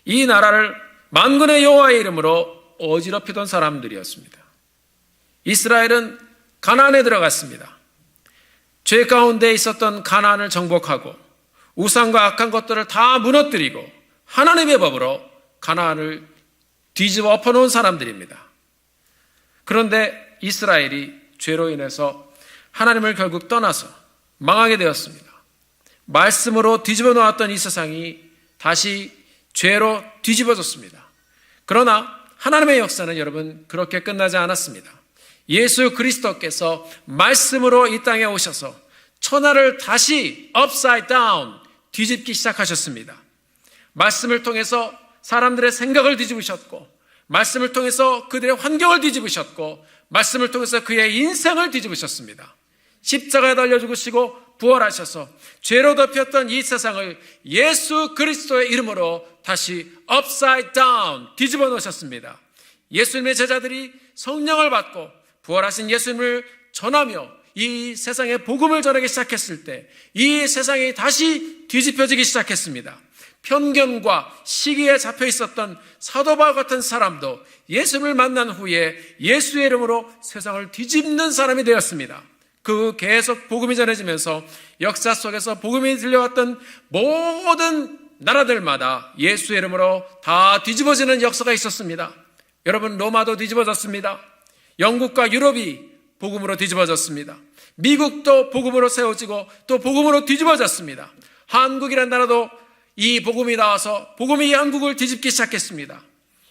이 나라를 만군의 여호와의 이름으로 어지럽히던 사람들이었습니다. 이스라엘은 가나안에 들어갔습니다. 죄 가운데 있었던 가나안을 정복하고 우상과 악한 것들을 다 무너뜨리고 하나님의 법으로 가나안을 뒤집어 엎어놓은 사람들입니다. 그런데 이스라엘이 죄로 인해서 하나님을 결국 떠나서 망하게 되었습니다. 말씀으로 뒤집어 놓았던 이 세상이 다시 죄로 뒤집어졌습니다. 그러나 하나님의 역사는 여러분 그렇게 끝나지 않았습니다. 예수 그리스도께서 말씀으로 이 땅에 오셔서 천하를 다시 upside down 뒤집기 시작하셨습니다. 말씀을 통해서 사람들의 생각을 뒤집으셨고, 말씀을 통해서 그들의 환경을 뒤집으셨고, 말씀을 통해서 그의 인생을 뒤집으셨습니다. 십자가에 달려 죽으시고 부활하셔서 죄로 덮였던 이 세상을 예수 그리스도의 이름으로 다시 upside down 뒤집어 놓으셨습니다. 예수님의 제자들이 성령을 받고 부활하신 예수님을 전하며 이 세상에 복음을 전하기 시작했을 때 이 세상이 다시 뒤집혀지기 시작했습니다. 편견과 시기에 잡혀 있었던 사도 바울 같은 사람도 예수님을 만난 후에 예수의 이름으로 세상을 뒤집는 사람이 되었습니다. 그 계속 복음이 전해지면서 역사 속에서 복음이 들려왔던 모든 나라들마다 예수의 이름으로 다 뒤집어지는 역사가 있었습니다. 여러분, 로마도 뒤집어졌습니다. 영국과 유럽이 복음으로 뒤집어졌습니다. 미국도 복음으로 세워지고 또 복음으로 뒤집어졌습니다. 한국이라는 나라도 이 복음이 나와서 복음이 한국을 뒤집기 시작했습니다.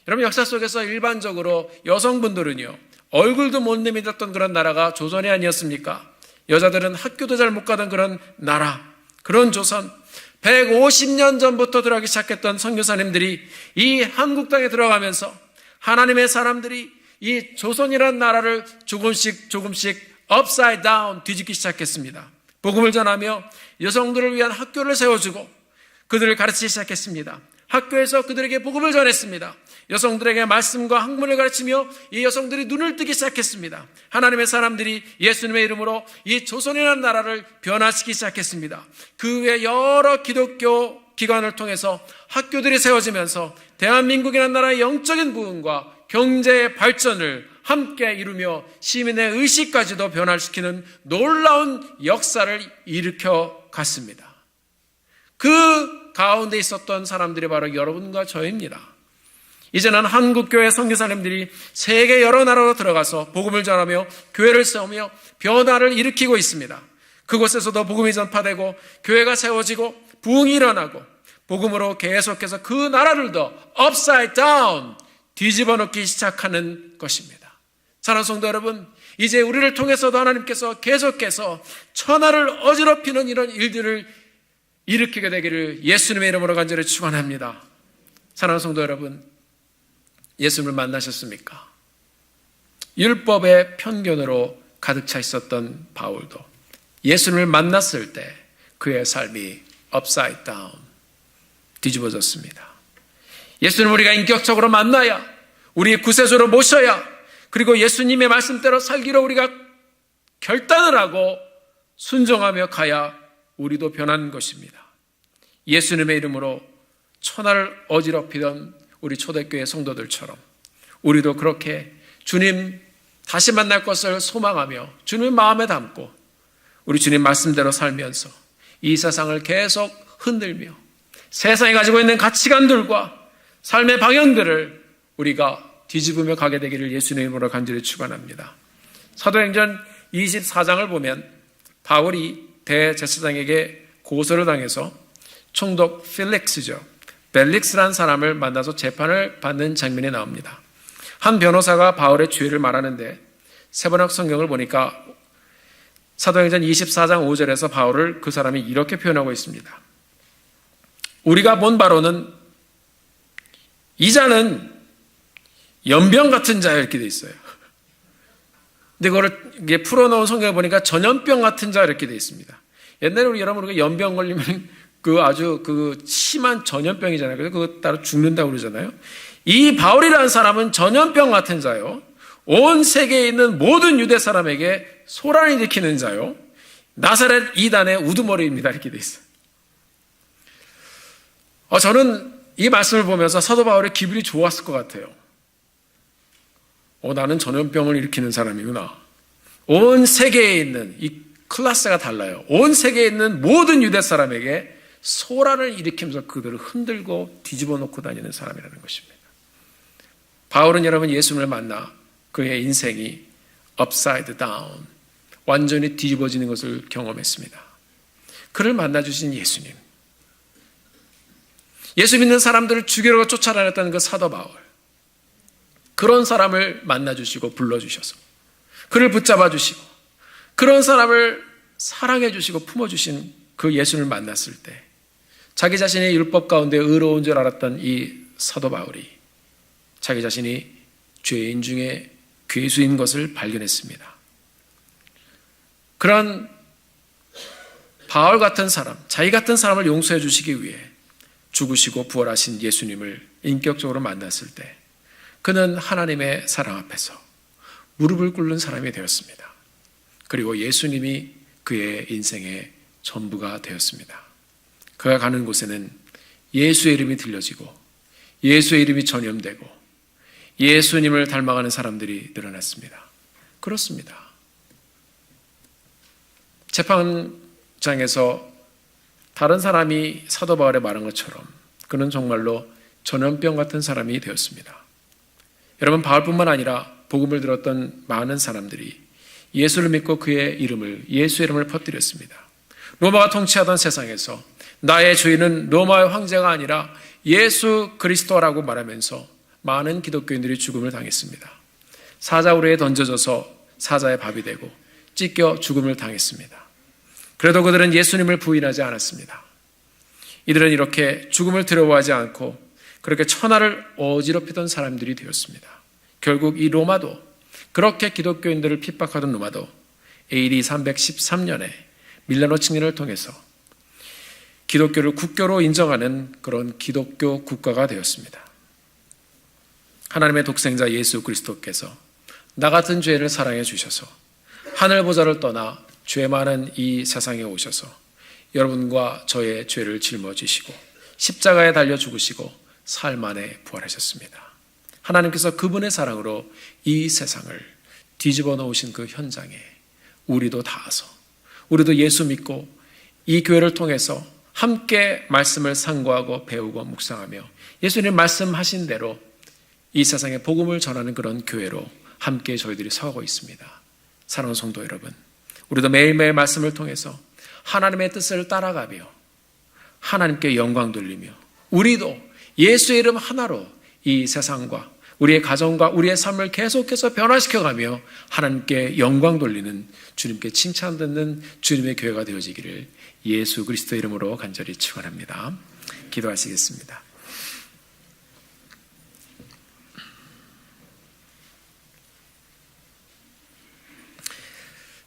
여러분, 역사 속에서 일반적으로 여성분들은요, 얼굴도 못 내밀었던 그런 나라가 조선이 아니었습니까? 여자들은 학교도 잘 못 가던 그런 나라, 그런 조선, 150년 전부터 들어가기 시작했던 선교사님들이 이 한국 땅에 들어가면서 하나님의 사람들이 이 조선이라는 나라를 조금씩 upside down 뒤집기 시작했습니다. 복음을 전하며 여성들을 위한 학교를 세워주고 그들을 가르치기 시작했습니다. 학교에서 그들에게 복음을 전했습니다. 여성들에게 말씀과 학문을 가르치며 이 여성들이 눈을 뜨기 시작했습니다. 하나님의 사람들이 예수님의 이름으로 이 조선이라는 나라를 변화시키기 시작했습니다. 그 외 여러 기독교 기관을 통해서 학교들이 세워지면서 대한민국이라는 나라의 영적인 부흥과 경제의 발전을 함께 이루며 시민의 의식까지도 변화시키는 놀라운 역사를 일으켜 갔습니다. 그 가운데 있었던 사람들이 바로 여러분과 저입니다. 이제는 한국교회 선교사님들이 세계 여러 나라로 들어가서 복음을 전하며 교회를 세우며 변화를 일으키고 있습니다. 그곳에서도 복음이 전파되고 교회가 세워지고 부흥이 일어나고 복음으로 계속해서 그 나라를 더 upside down 뒤집어 놓기 시작하는 것입니다. 사랑하는 성도 여러분, 이제 우리를 통해서도 하나님께서 계속해서 천하를 어지럽히는 이런 일들을 일으키게 되기를 예수님의 이름으로 간절히 축원합니다. 사랑하는 성도 여러분, 예수님을 만나셨습니까? 율법의 편견으로 가득 차 있었던 바울도 예수님을 만났을 때 그의 삶이 upside down 뒤집어졌습니다. 예수님을 우리가 인격적으로 만나야, 우리의 구세주로 모셔야, 그리고 예수님의 말씀대로 살기로 우리가 결단을 하고 순종하며 가야 우리도 변하는 것입니다. 예수님의 이름으로 천하를 어지럽히던 우리 초대교회 성도들처럼 우리도 그렇게 주님 다시 만날 것을 소망하며 주님 마음에 담고 우리 주님 말씀대로 살면서 이 세상을 계속 흔들며 세상이 가지고 있는 가치관들과 삶의 방향들을 우리가 뒤집으며 가게 되기를 예수님의 이름으로 간절히 축원합니다. 사도행전 24장을 보면 바울이 대제사장에게 고소를 당해서 총독 필릭스죠. 벨릭스라는 사람을 만나서 재판을 받는 장면이 나옵니다. 한 변호사가 바울의 죄를 말하는데 세번역 성경을 보니까 사도행전 24장 5절에서 바울을 그 사람이 이렇게 표현하고 있습니다. 우리가 본 바로는 이 자는 연병 같은 자야 이렇게 돼 있어요. 근데 그거를 이게 풀어놓은 성경을 보니까 전염병 같은 자 이렇게 돼 있습니다. 옛날에 우리가 연병 걸리면 그 아주 그 심한 전염병이잖아요. 그래서 그거 따로 죽는다고 그러잖아요. 이 바울이라는 사람은 전염병 같은 자요. 온 세계에 있는 모든 유대 사람에게 소란을 일으키는 자요. 나사렛 이단의 우두머리입니다. 이렇게 돼 있어요. 저는 이 말씀을 보면서 사도 바울의 기분이 좋았을 것 같아요. 나는 전염병을 일으키는 사람이구나. 온 세계에 있는 이 클래스가 달라요. 온 세계에 있는 모든 유대 사람에게 소란을 일으키면서 그들을 흔들고 뒤집어 놓고 다니는 사람이라는 것입니다. 바울은 여러분 예수님을 만나 그의 인생이 upside down, 완전히 뒤집어지는 것을 경험했습니다. 그를 만나주신 예수님, 예수 믿는 사람들을 죽이려고 쫓아다녔던 그 사도 바울, 그런 사람을 만나주시고 불러주셔서 그를 붙잡아 주시고 그런 사람을 사랑해 주시고 품어주신 그 예수님을 만났을 때 자기 자신의 율법 가운데 의로운 줄 알았던 이 사도 바울이 자기 자신이 죄인 중에 괴수인 것을 발견했습니다. 그런 바울 같은 사람, 자기 같은 사람을 용서해 주시기 위해 죽으시고 부활하신 예수님을 인격적으로 만났을 때 그는 하나님의 사랑 앞에서 무릎을 꿇는 사람이 되었습니다. 그리고 예수님이 그의 인생의 전부가 되었습니다. 그가 가는 곳에는 예수의 이름이 들려지고 예수의 이름이 전염되고 예수님을 닮아가는 사람들이 늘어났습니다. 그렇습니다. 재판장에서 다른 사람이 사도 바울에 말한 것처럼 그는 정말로 전염병 같은 사람이 되었습니다. 여러분, 바울뿐만 아니라 복음을 들었던 많은 사람들이 예수를 믿고 그의 이름을, 예수의 이름을 퍼뜨렸습니다. 로마가 통치하던 세상에서 나의 주인은 로마의 황제가 아니라 예수 그리스도라고 말하면서 많은 기독교인들이 죽음을 당했습니다. 사자우리에 던져져서 사자의 밥이 되고 찢겨 죽음을 당했습니다. 그래도 그들은 예수님을 부인하지 않았습니다. 이들은 이렇게 죽음을 두려워하지 않고 그렇게 천하를 어지럽히던 사람들이 되었습니다. 결국 이 로마도, 그렇게 기독교인들을 핍박하던 로마도 AD 313년에 밀라노 칙령을 통해서 기독교를 국교로 인정하는 그런 기독교 국가가 되었습니다. 하나님의 독생자 예수 그리스도께서 나 같은 죄를 사랑해 주셔서 하늘 보좌를 떠나 죄 많은 이 세상에 오셔서 여러분과 저의 죄를 짊어지시고 십자가에 달려 죽으시고 사흘 만에 부활하셨습니다. 하나님께서 그분의 사랑으로 이 세상을 뒤집어 놓으신 그 현장에 우리도 닿아서 우리도 예수 믿고 이 교회를 통해서 함께 말씀을 상고하고 배우고 묵상하며 예수님 말씀하신 대로 이 세상에 복음을 전하는 그런 교회로 함께 저희들이 서고 있습니다. 사랑하는 성도 여러분, 우리도 매일매일 말씀을 통해서 하나님의 뜻을 따라가며 하나님께 영광 돌리며 우리도 예수의 이름 하나로 이 세상과 우리의 가정과 우리의 삶을 계속해서 변화시켜가며 하나님께 영광 돌리는, 주님께 칭찬 듣는 주님의 교회가 되어지기를 예수 그리스도 이름으로 간절히 축원합니다. 기도하시겠습니다.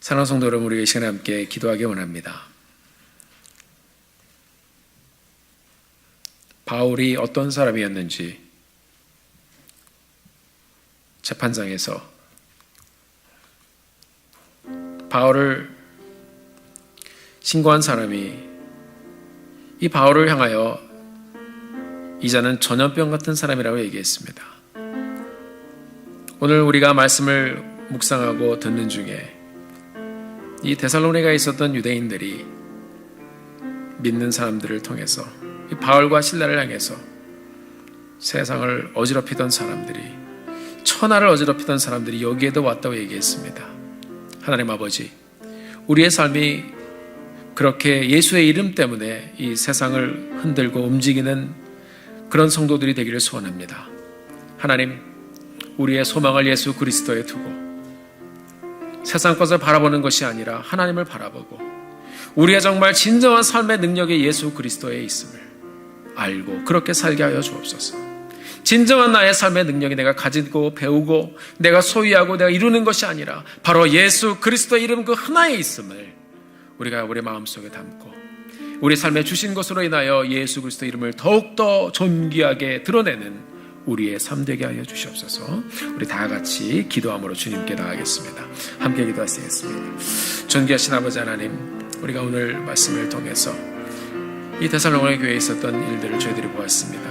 사랑하는 성도 여러분, 우리가 이 시간에 함께 기도하기 원합니다. 바울이 어떤 사람이었는지 재판장에서 바울을 신고한 사람이 이 바울을 향하여 이자는 전염병 같은 사람이라고 얘기했습니다. 오늘 우리가 말씀을 묵상하고 듣는 중에 이 데살로니가에 있었던 유대인들이 믿는 사람들을 통해서 이 바울과 실라를 향해서 세상을 어지럽히던 사람들이, 천하를 어지럽히던 사람들이 여기에도 왔다고 얘기했습니다. 하나님 아버지, 우리의 삶이 그렇게 예수의 이름 때문에 이 세상을 흔들고 움직이는 그런 성도들이 되기를 소원합니다. 하나님, 우리의 소망을 예수 그리스도에 두고 세상 것을 바라보는 것이 아니라 하나님을 바라보고 우리의 정말 진정한 삶의 능력이 예수 그리스도에 있음을 알고 그렇게 살게 하여 주옵소서. 진정한 나의 삶의 능력이 내가 가지고 배우고 내가 소유하고 내가 이루는 것이 아니라 바로 예수 그리스도의 이름 그 하나에 있음을 우리가 우리 마음속에 담고 우리 삶에 주신 것으로 인하여 예수 그리스도의 이름을 더욱더 존귀하게 드러내는 우리의 삶 되게 하여 주시옵소서. 우리 다 같이 기도함으로 주님께 나아가겠습니다. 함께 기도하시겠습니다. 존귀하신 아버지 하나님, 우리가 오늘 말씀을 통해서 이 데살로니가 교회에 있었던 일들을 저희들이 보았습니다.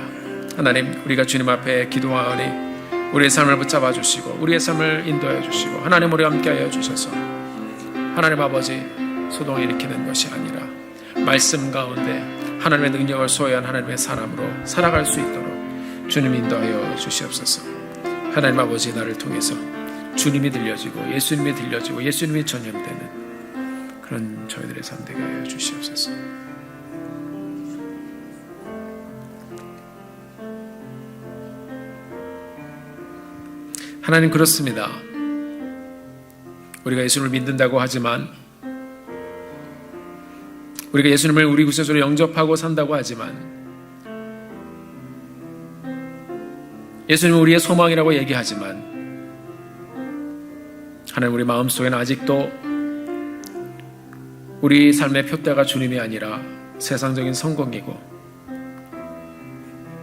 하나님, 우리가 주님 앞에 기도하오니 우리의 삶을 붙잡아 주시고 우리의 삶을 인도하여 주시고 하나님 우리와 함께하여 주셔서 하나님 아버지 소동을 일으키는 것이 아니라 말씀 가운데 하나님의 능력을 소유한 하나님의 사람으로 살아갈 수 있도록 주님 인도하여 주시옵소서. 하나님 아버지, 나를 통해서 주님이 들려지고 예수님이 들려지고 예수님이 전염되는 그런 저희들의 삶 되게 하여 주시옵소서. 하나님, 그렇습니다. 우리가 예수님을 믿는다고 하지만, 우리가 예수님을 우리 구세주로 영접하고 산다고 하지만, 예수님은 우리의 소망이라고 얘기하지만, 하나님, 우리 마음속에는 아직도 우리 삶의 표대가 주님이 아니라 세상적인 성공이고,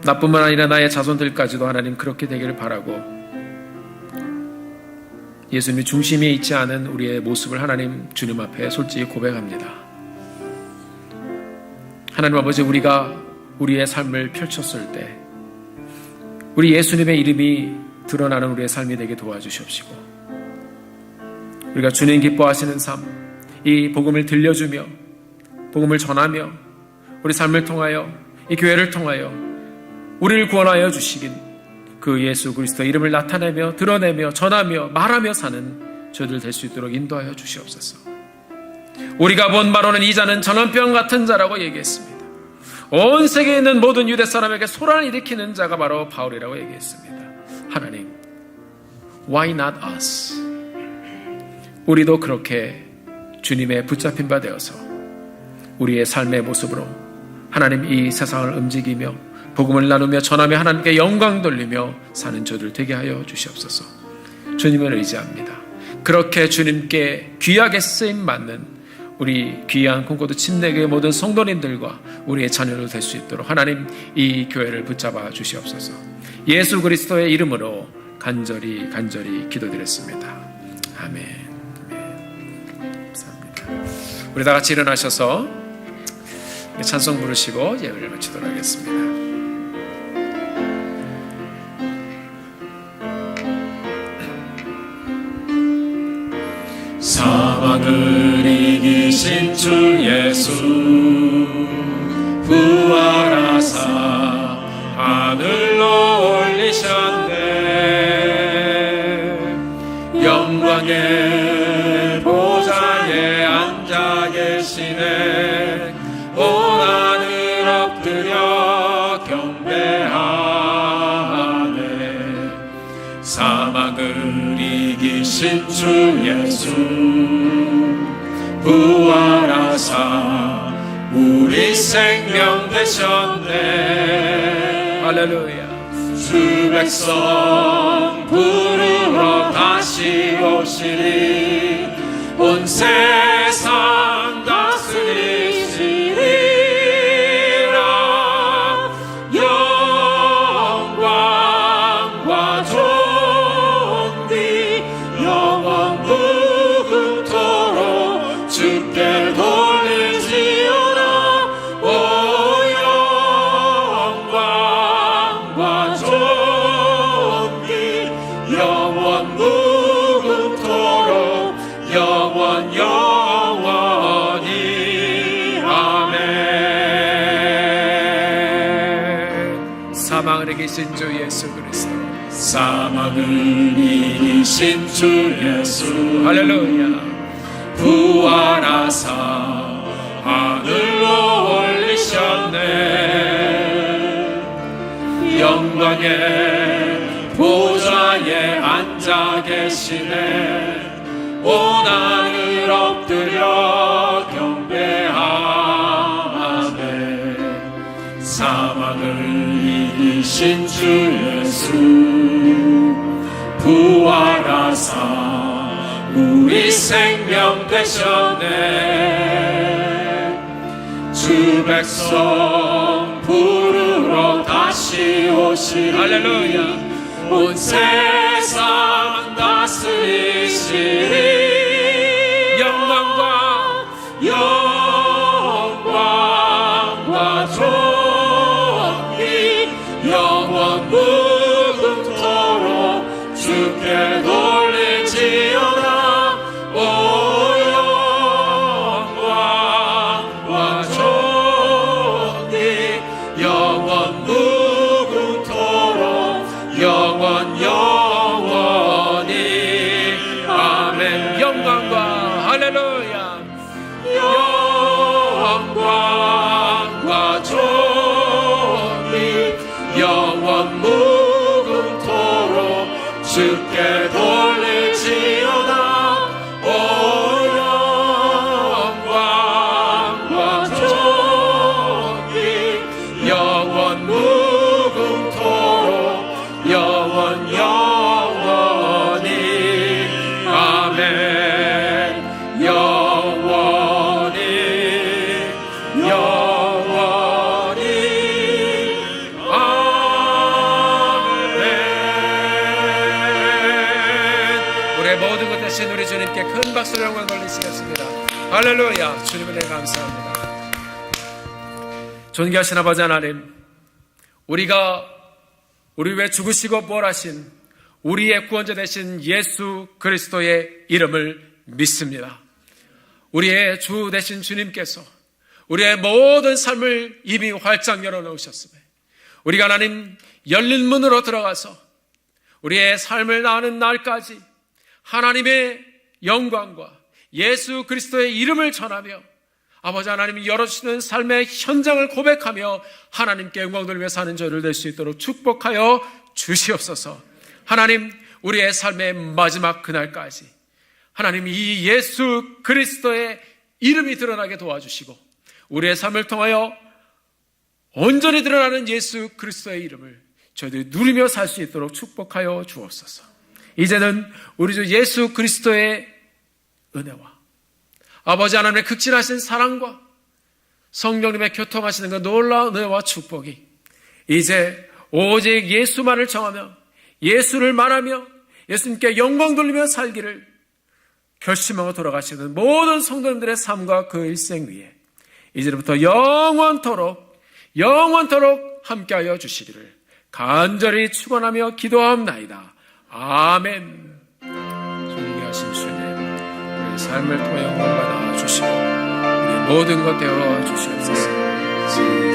나뿐만 아니라 나의 자손들까지도 하나님 그렇게 되기를 바라고, 예수님이 중심에 있지 않은 우리의 모습을 하나님 주님 앞에 솔직히 고백합니다. 하나님 아버지, 우리가 우리의 삶을 펼쳤을 때 우리 예수님의 이름이 드러나는 우리의 삶이 되게 도와주시옵시고, 우리가 주님 기뻐하시는 삶, 이 복음을 들려주며 복음을 전하며 우리 삶을 통하여 이 교회를 통하여 우리를 구원하여 주시긴 그 예수 그리스도 이름을 나타내며 드러내며 전하며 말하며 사는 저희들 될 수 있도록 인도하여 주시옵소서. 우리가 본 바로는 이 자는 전염병 같은 자라고 얘기했습니다. 온 세계에 있는 모든 유대 사람에게 소란을 일으키는 자가 바로 바울이라고 얘기했습니다. 하나님, why not us? 우리도 그렇게 주님의 붙잡힌 바 되어서 우리의 삶의 모습으로 하나님 이 세상을 움직이며 복음을 나누며 전하며 하나님께 영광 돌리며 사는 저들 되게 하여 주시옵소서. 주님을 의지합니다. 그렇게 주님께 귀하게 쓰임 받는 우리 귀한 콩고드 침례교회 모든 성도님들과 우리의 자녀들 될 수 있도록 하나님 이 교회를 붙잡아 주시옵소서. 예수 그리스도의 이름으로 간절히 기도드렸습니다. 아멘. 감사합니다. 우리 다 같이 일어나셔서 찬송 부르시고 예배를 마치도록 하겠습니다. 사망을 이기신 주 예수 부활하사 하늘로 올리셨네. 영광의 보좌에 앉아 계시네. 온 하늘 엎드려 경배하네. 사망을 이기신 주 예수 부활하사 우리 생명 되셨네. 할렐루야. 주 백성 부르러 다시 오시리. 온 세상 다스리시리라. 영광과 존귀 영원 무궁토록 주께 돌리지어다. 오 영광과 존귀 영원 무궁토록 영원 영원히 아멘. 사망을 이기신 주 예수 그리스도. 사망을 이기신 주 예수 할렐루야. 부활하사 하늘로 올리셨네. 영광의 보좌에 앉아 계시네. 온 하늘 엎드려 경배하네. 사망을 이기신 주 예수 부활하사 우리 생명 되셨네. 주 백성 부르러 다시 오시리. 할렐루야. 온 세상 다스리시리. 영광과 존귀 영원 무궁토록 주께 돌리지어다. 오 영광과 존귀 영원 무궁토록 영원 영원히 아멘. 영광과 할렐루야. 영광과 존귀 영원 무궁토록 주께 돌리지어다. 오 영광과 존귀 영원 무궁토록 영원 영원히 아멘. 영원히 영원히 아멘. 우리의 모든 것 대신 우리 주님께 큰 박수로 영광 돌리시겠습니다. 할렐루야. 주님을 내 감사합니다. 존귀하신 아버지 하나님, 우리가 우리 위해 죽으시고 부활하신 우리의 구원자 되신 예수 그리스도의 이름을 믿습니다. 우리의 주 되신 주님께서 우리의 모든 삶을 이미 활짝 열어놓으셨으며 우리가 하나님 열린 문으로 들어가서 우리의 삶을 나누는 날까지 하나님의 영광과 예수 그리스도의 이름을 전하며 아버지 하나님이 열어주시는 삶의 현장을 고백하며 하나님께 영광 돌리며 사는 저희를 될 수 있도록 축복하여 주시옵소서. 하나님, 우리의 삶의 마지막 그날까지 하나님 이 예수 그리스도의 이름이 드러나게 도와주시고 우리의 삶을 통하여 온전히 드러나는 예수 그리스도의 이름을 저희들이 누리며 살 수 있도록 축복하여 주옵소서. 이제는 우리 주 예수 그리스도의 은혜와 아버지 하나님의 극진하신 사랑과 성령님의 교통하시는 그 놀라운 은혜와 축복이 이제 오직 예수만을 정하며 예수를 말하며 예수님께 영광 돌리며 살기를 결심하고 돌아가시는 모든 성도님들의 삶과 그 일생 위에 이제부터 영원토록 함께하여 주시기를 간절히 축원하며 기도하옵나이다. 아멘. 존귀하신 주님, 우리의 삶을 통해 영광 받아 주시고 우리의 모든 것 되어 주시옵소서.